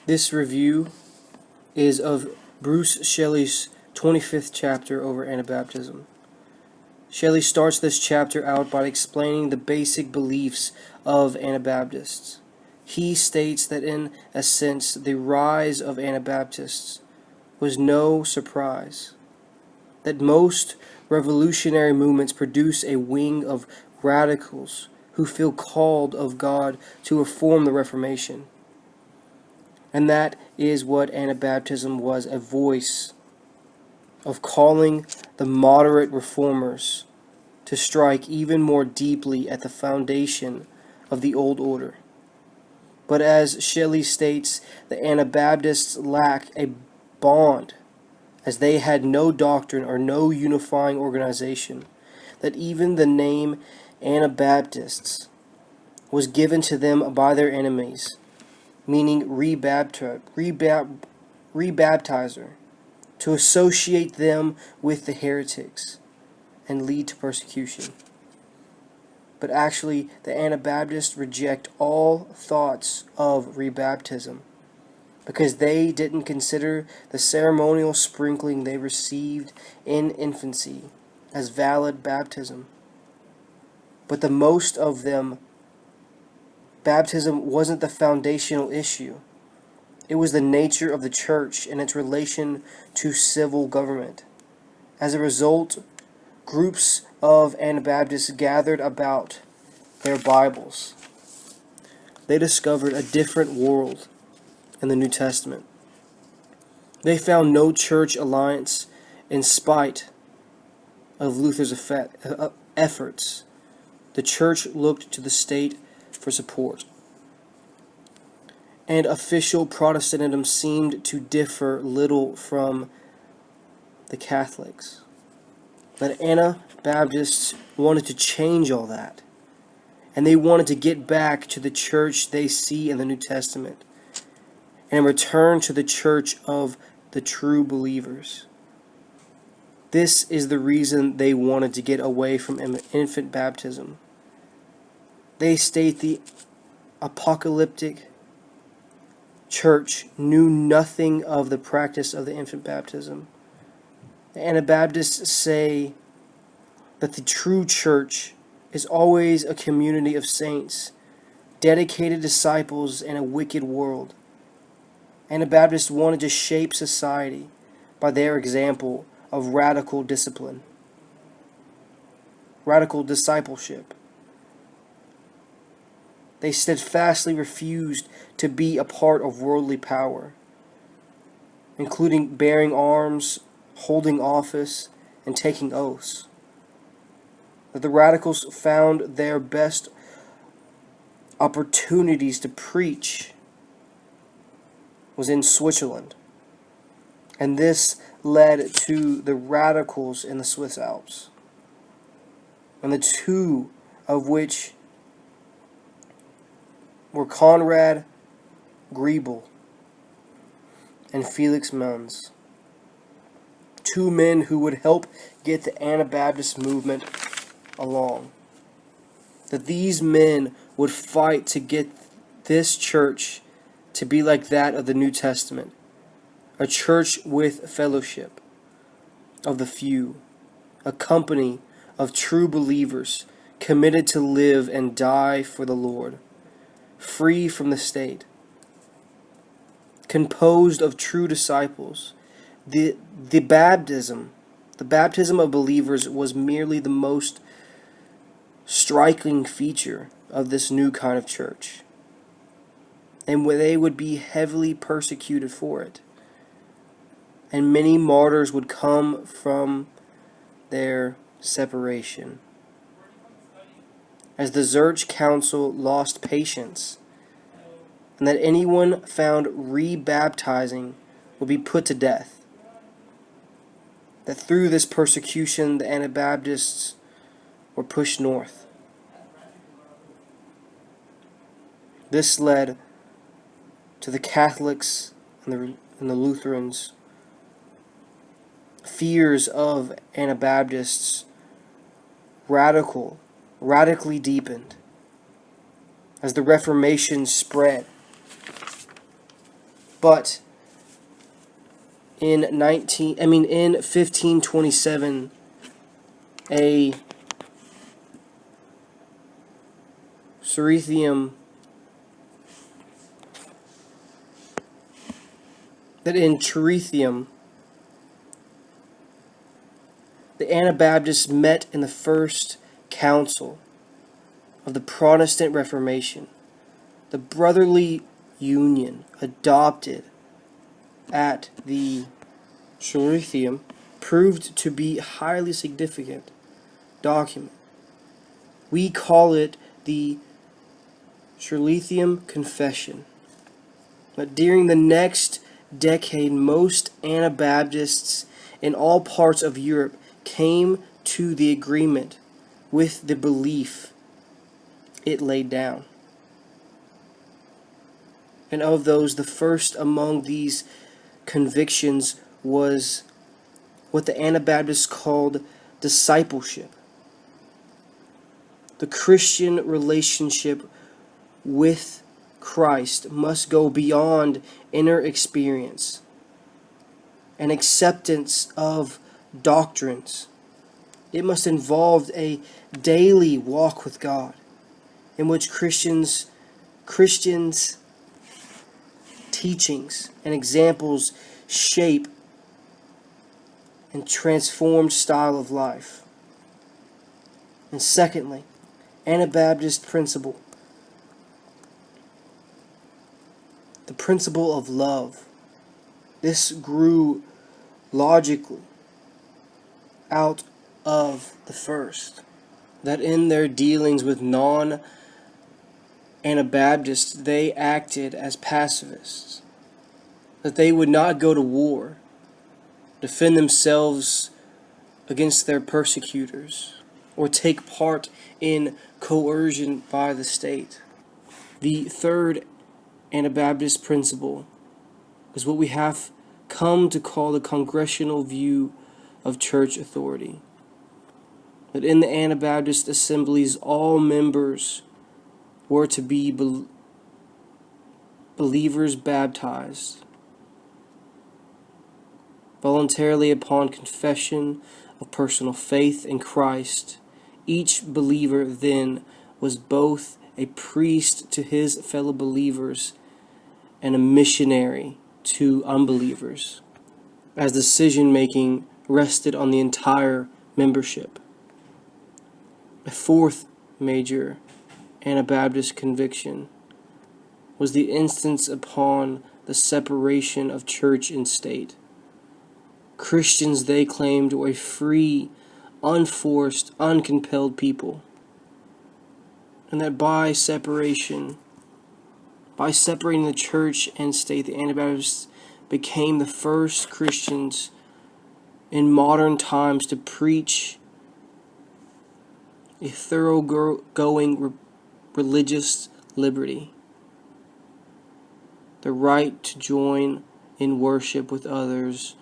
This review is of Bruce Shelley's 25th chapter over Anabaptism. Shelley starts this chapter out by explaining the basic beliefs of Anabaptists. He states that in a sense the rise of Anabaptists was no surprise, that most revolutionary movements produce a wing of radicals who feel called of God to reform the Reformation. And that is what Anabaptism was, a voice of calling the moderate reformers to strike even more deeply at the foundation of the old order. But as Shelley states, the Anabaptists lack a bond, as they had no doctrine or no unifying organization, that even the name Anabaptists was given to them by their enemies, meaning rebaptizer, to associate them with the heretics and lead to persecution. But actually, the Anabaptists reject all thoughts of rebaptism because they didn't consider the ceremonial sprinkling they received in infancy as valid baptism. But the most of them, baptism wasn't the foundational issue. It was the nature of the church and its relation to civil government. As a result, groups of Anabaptists gathered about their Bibles. They discovered a different world in the New Testament. They found no church alliance in spite of Luther's efforts. The church looked to the state for support. And official Protestantism seemed to differ little from the Catholics. But Anabaptists wanted to change all that. And they wanted to get back to the church they see in the New Testament and return to the church of the true believers. This is the reason they wanted to get away from infant baptism. They state the apocalyptic church knew nothing of the practice of the infant baptism. The Anabaptists say that the true church is always a community of saints, dedicated disciples in a wicked world. Anabaptists wanted to shape society by their example of radical discipline, radical discipleship. They steadfastly refused to be a part of worldly power, including bearing arms, holding office, and taking oaths. That the radicals found their best opportunities to preach was in Switzerland, and this led to the radicals in the Swiss Alps, and the two of which were Conrad Grebel and Felix Mons, two men who would help get the Anabaptist movement along. That these men would fight to get this church to be like that of the New Testament, a church with fellowship of the few, a company of true believers committed to live and die for the Lord, free from the state, composed of true disciples. The baptism of believers was merely the most striking feature of this new kind of church, and they would be heavily persecuted for it, and many martyrs would come from their separation. As the Zurich Council lost patience, and that anyone found rebaptizing would be put to death. That through this persecution the Anabaptists were pushed north. This led to the Catholics and the Lutherans' fears of Anabaptists radically deepened as the Reformation spread. But in 1527, a Cerethium that in Cerethium the Anabaptists met in the first council of the Protestant Reformation. The brotherly union adopted at the Cerethium proved to be a highly significant document. We call it the Cerethium Confession. But during the next decade, most Anabaptists in all parts of Europe came to the agreement with the belief it laid down. And of those, the first among these convictions was what the Anabaptists called discipleship. The Christian relationship with Christ must go beyond inner experience and acceptance of doctrines. It must involve a daily walk with God, in which Christians' teachings and examples shape and transform style of life. And secondly, Anabaptist principle, the principle of love. This grew logically out of the first, that in their dealings with non-Anabaptists, they acted as pacifists, that they would not go to war, defend themselves against their persecutors, or take part in coercion by the state. The third Anabaptist principle is what we have come to call the congregational view of church authority. That in the Anabaptist assemblies, all members were to be believers baptized voluntarily upon confession of personal faith in Christ. Each believer then was both a priest to his fellow believers and a missionary to unbelievers, as decision-making rested on the entire membership. A fourth major Anabaptist conviction was the insistence upon the separation of church and state. Christians, they claimed, were a free, unforced, uncompelled people, and that by separating the church and state, the Anabaptists became the first Christians in modern times to preach a thoroughgoing religious liberty, the right to join in worship with others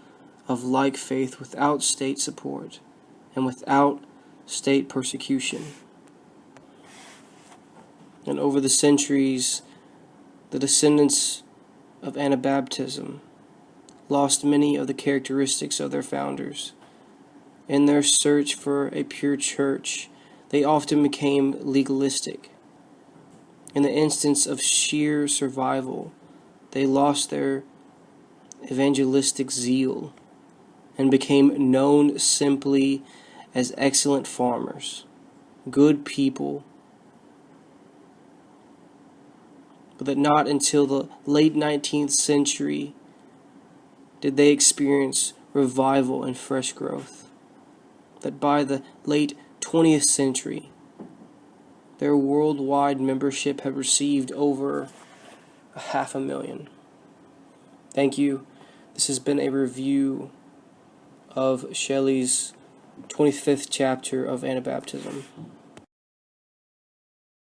of like faith without state support and without state persecution. And over the centuries, the descendants of Anabaptism lost many of the characteristics of their founders. In their search for a pure church, they often became legalistic. In the instance of sheer survival, they lost their evangelistic zeal and became known simply as excellent farmers, good people, but that not until the late 19th century did they experience revival and fresh growth. That by the late 20th century, their worldwide membership had received over 500,000. Thank you. This has been a review of Shelley's 25th chapter of Anabaptism.